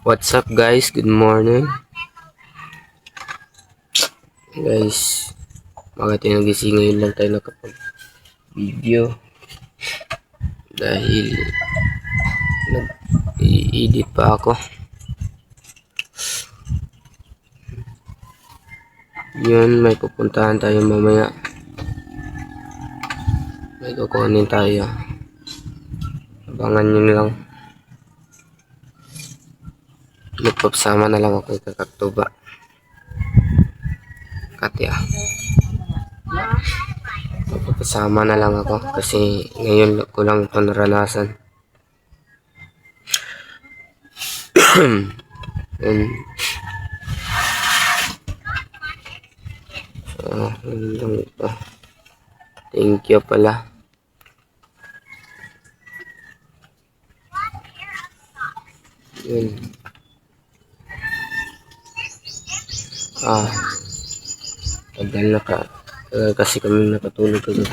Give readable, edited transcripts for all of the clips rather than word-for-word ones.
What's up guys? Good morning. Guys, bakit yung nagising ngayon lang tayo nakapag-video? Dahil nag-i-edit pa ako. Yun, may pupuntahan tayo mamaya. May kukunin tayo. Abangan nyo lang. Magpapasama na lang ako kay Kaktuba. Katya. Magpapasama na lang ako kasi ngayon ko lang ito naranasan. And, yun lang ito. Thank you pala. Yun. Tagal kasi kami nakatulog kagabi.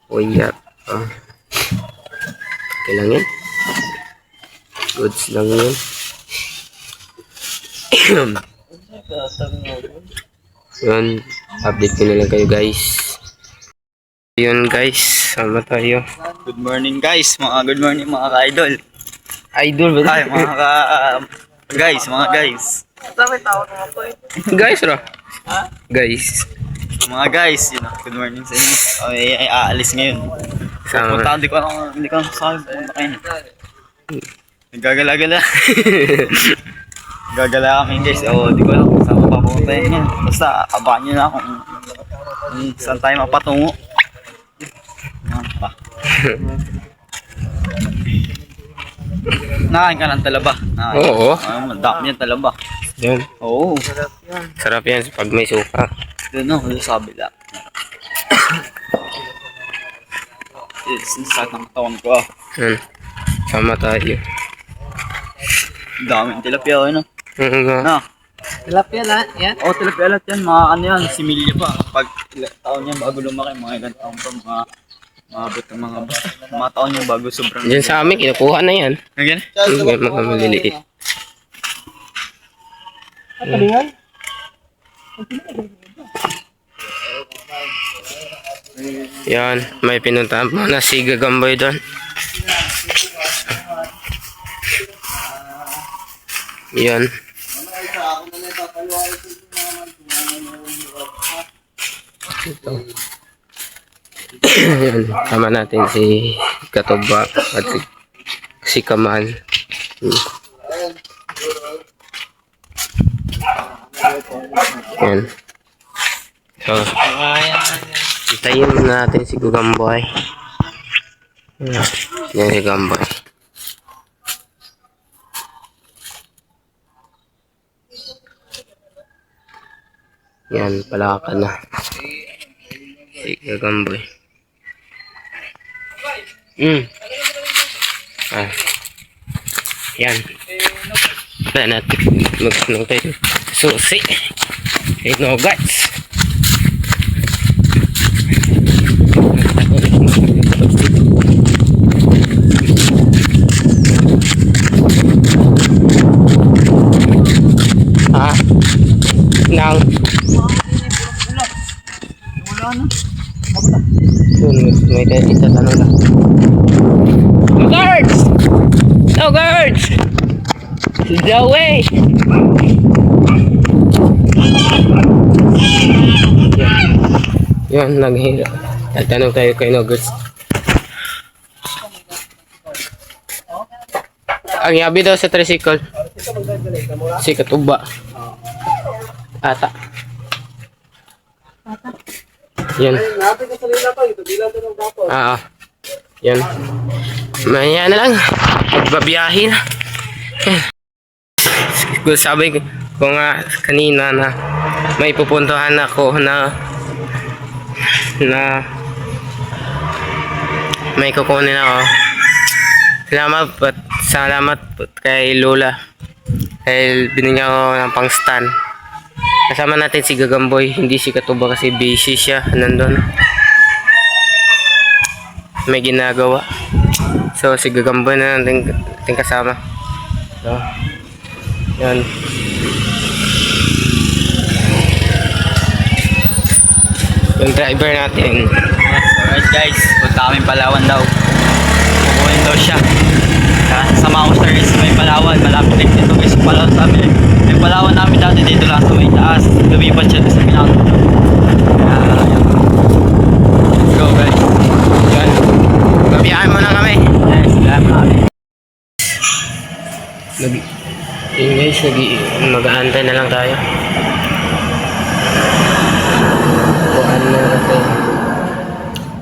Uyak. Okay lang yan. Goods lang yun. Yun. Update ko na lang kayo guys. Yun guys. Sama tayo. Good morning guys. Good morning mga ka-idol. Idol ba? Ay mga guys. Guys ra. Guys. Mga guys, good morning sa inyo. Ay aalis ngayon. Pupunta, hindi ko sabi pupunta kayo. Nagagala-gala. Gagala kami guys. Hindi ko alam kung saan papunta yun. Basta abangan nyo na kung saan tayo mapatungo. Nakain ka ng talaba. Oo. Dami yung talaba. Yan. Oo. Sarap yan pag may suka. Yun o, sabi lang. Sakit ng katawan ko. Yan. Sama tayo. Daming tilapia o, Na. Tilapia lahat yan? Oo, tilapia lahat yan. Mga ano yan, similya pa. Pag taon yan bago lumaki, mga ilang taon pa, maabot ng mga taon yan bago sobrang. Diyan sa amin, kinukuha na yan. Again? Yung mga maliliit. Kalingan? Yan, may pinuntahan mo na si Gagamboy doon. Yan. Ito. Yan, tama natin si Katuba at si Kaman. Yan. So, itayin natin si Gagamboy. Yan si Gagamboy. Yan, palakan na. Si Gagamboy. Yan. Wala natin. Magsanong tayo. Susi. No guys. Nang may isa tanong lang. No guards! No guards! The way! Yan, naghihirap. Tatanong tayo kay No guards. Ang yabi daw sa tricycle. Si Katuba. Ata. Yan. Yan. Maya na lang. Magbabiyahin. Sabi ko nga kanina na may pupuntahan ako na may kukunin ako. Salamat kay Lola. Dahil binigyan ko ng pang stand. Kasama natin si Gagamboy, hindi si Katuba kasi busy siya nandun. May ginagawa. So, si Gagamboy na natin kasama. So, yan. Yung driver natin. Alright guys, punta kami Palawan daw. Kukuhin daw siya. Sa Maustar is may Palawan, malapit lang dito guys. Yung Palawan sa amin. Yung Palawan namin dati dito lang sa may taas. Lumipat siya sa pinaka. Let's go guys. Yan. Babiyahan mo na kami. Yes, lahat kami. Yun guys, mag-aantay na lang tayo. Kuhaan na natin.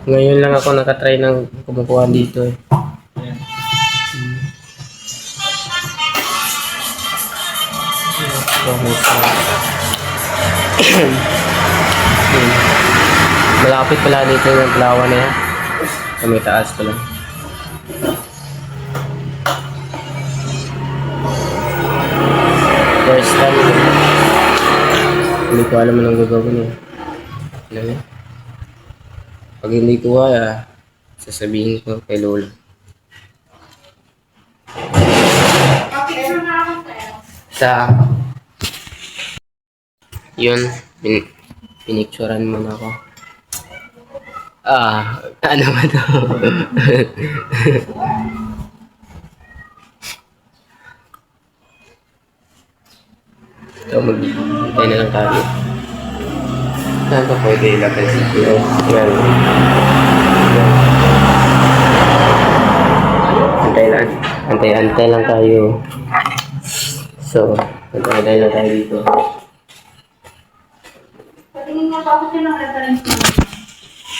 Ngayon lang ako nakatry ng kumukuha dito eh. Ayan. Malapit pala dito yung Palawan na yan. Sa may taas pala. First time. Hindi ko alam anong gagawin eh. Alam eh. Pag hindi ko kaya, sasabihin ko kay Lola. Sa yun, pinicturan mo na ako. Ano ba to? Ito, mag-hintay na lang tayo. Saan pa pwede ilagay dito? Yan. Antay lang tayo. So, antay lang tayo dito. Patingin mo pa ako siya ng reference mo.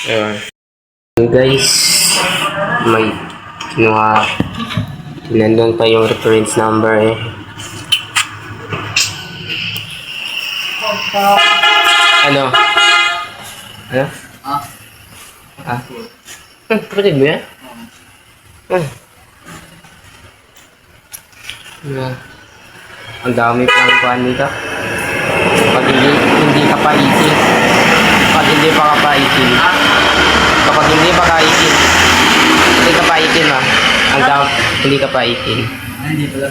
Ayan. Guys, may kinuha. Nandun pa yung reference number eh. Ano? Ano? Kapatid mo yan? Ang dami palang kuhan dito. Pag hindi ka pa itin. Pag hindi pa ka pa itin. Kapag hindi pa ka itin. Hindi ka pa itin ha. Ang dami, hindi ka pa itin. Hindi pala.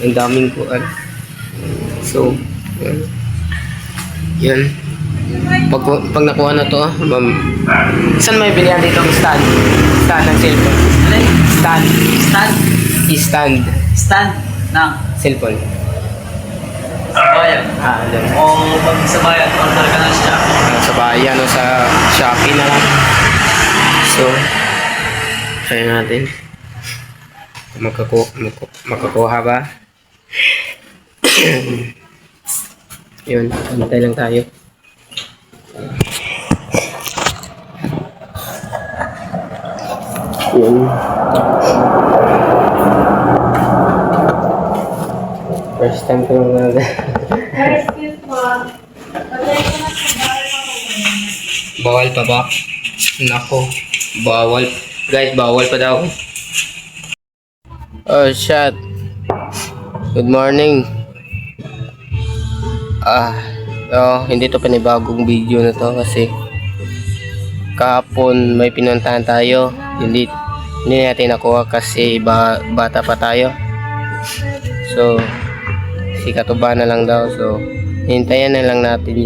Ang daming kuhan. So, yun. Pag nakuha na to, saan may bilihan dito ang stand? Stand ng cellphone. Stand. Stand? I-stand. Stand ng Cellphone. bayan. Doon. O pag sa bayan, order ka na siya. Sa bayan o sa Shopee na lang. So, try natin. Makakuha ba? Yun, antay lang tayo. Yun. First time ko lang Excuse mo. Patay ko na sa Bawal pa ba? Nako, bawal. Guys, bawal pa daw. Oh, shit. Good morning. Hindi to panibagong video na to kasi kahapon may pinuntahan tayo. Hindi natin nakuha kasi bata pa tayo. So, si Katuba na lang daw. So, hintayin na lang natin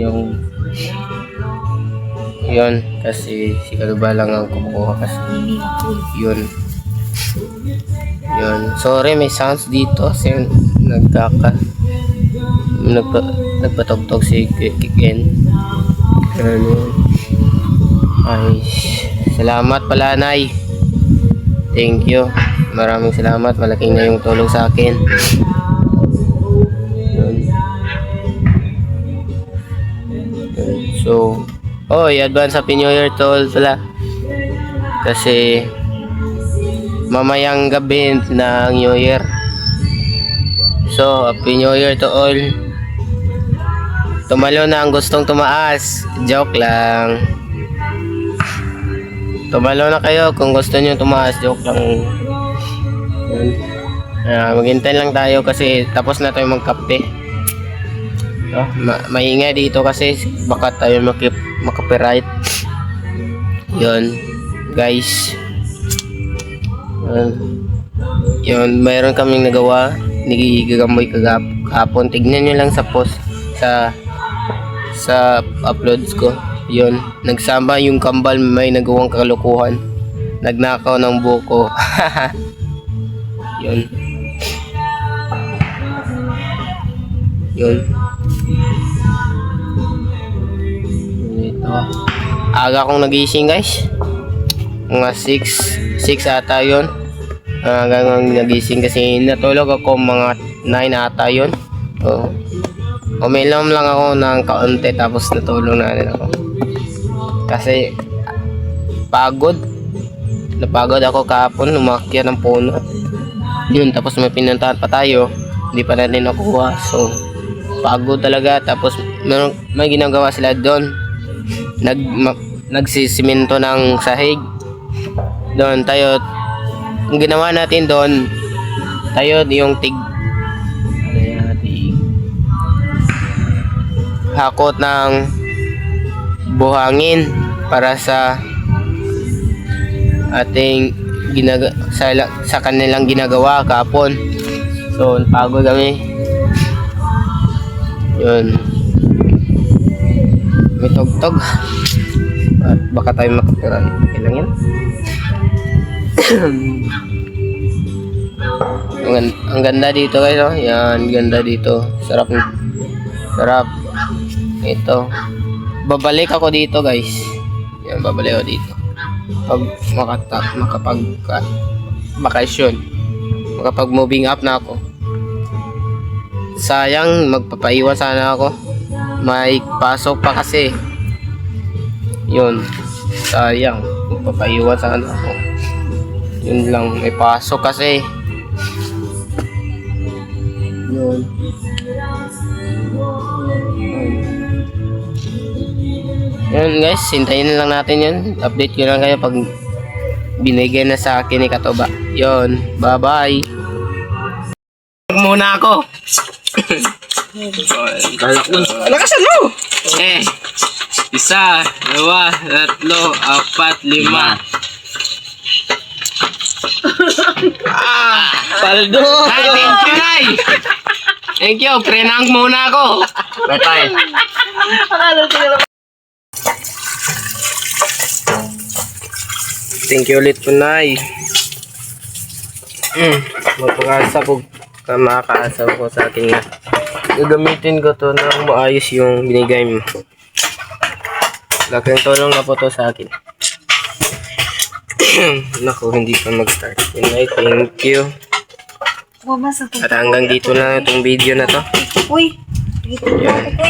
yun kasi si Katuba lang ang kumukuha kasi yun. Sorry, may sounds dito kasi nagpatugtog si Kiken. Ay, salamat pala, Nay. Thank you. Maraming salamat. Malaking na yung tulong sa akin. So, advance Happy New Year to all pala. Kasi mamayang gabi ng New Year. So, Happy New Year to all. Tumalo na ang gustong tumaas. Joke lang. Tumalo na kayo kung gusto nyo tumaas. Joke lang. Maghintay lang tayo kasi tapos na tayo magkape. Maingay dito kasi baka tayo makapiright. Yun, guys. Yun, mayroon kaming nagawa ni Gagamboy kahapon. Tignan nyo lang sa post sa uploads ko. Yun, nagsama yung kambal, may nagawang kalukuhan. Nagnakaw ng buko. Yun. Yun. Ito. Aga akong nagising guys. Mga 6 ata yun. Hanggang nagising kasi natulog ako mga 9 ata yun. Uminom lang ako ng kaunti tapos natulog na rin ako. Kasi napagod ako kahapon, umakyat ng puno. Yun, tapos may pinuntahan pa tayo. Hindi pa natin nakuha. So, pagod talaga. Tapos may ginagawa sila doon. Nagsisiminto ng sahig. Doon tayo, ang ginawa natin doon, tayo yung hakot ng buhangin para sa ating sa kanilang ginagawa kahapon. So, pagod kami. Yun. May tugtog. At baka tayo makatira. Okay lang yan. Ang ganda dito guys, oh. Yan, ganda dito. Sarap. Ito. Babalik ako dito guys. Yan, babalik ako dito. Pag bakasyon. Makapag moving up na ako. Sayang, magpapaiwan sana ako. May pasok pa kasi. Yun. Sayang, magpapaiwan sana ako. Yun lang, may pasok kasi. Yun. Yun guys, hintayin na lang natin yun. Update ko lang kayo pag binigay na sa akin ni Katoba. Yun, bye bye. Muna ako. Lakasan mo! Isa, dalawa, tatlo, apat, lima. Paldo! Ay, thank you, Nay! Thank you, prenang muna ako. Batay. Thank you ulit po, Nay. Makakaasa ko sa akin nga. Gagamitin ko to na maayos yung binigay mo. Laking tulong na po to sa akin. Naku, hindi pa mag-start. Nay, thank you. At hanggang dito na itong video na to. Uy! Yan.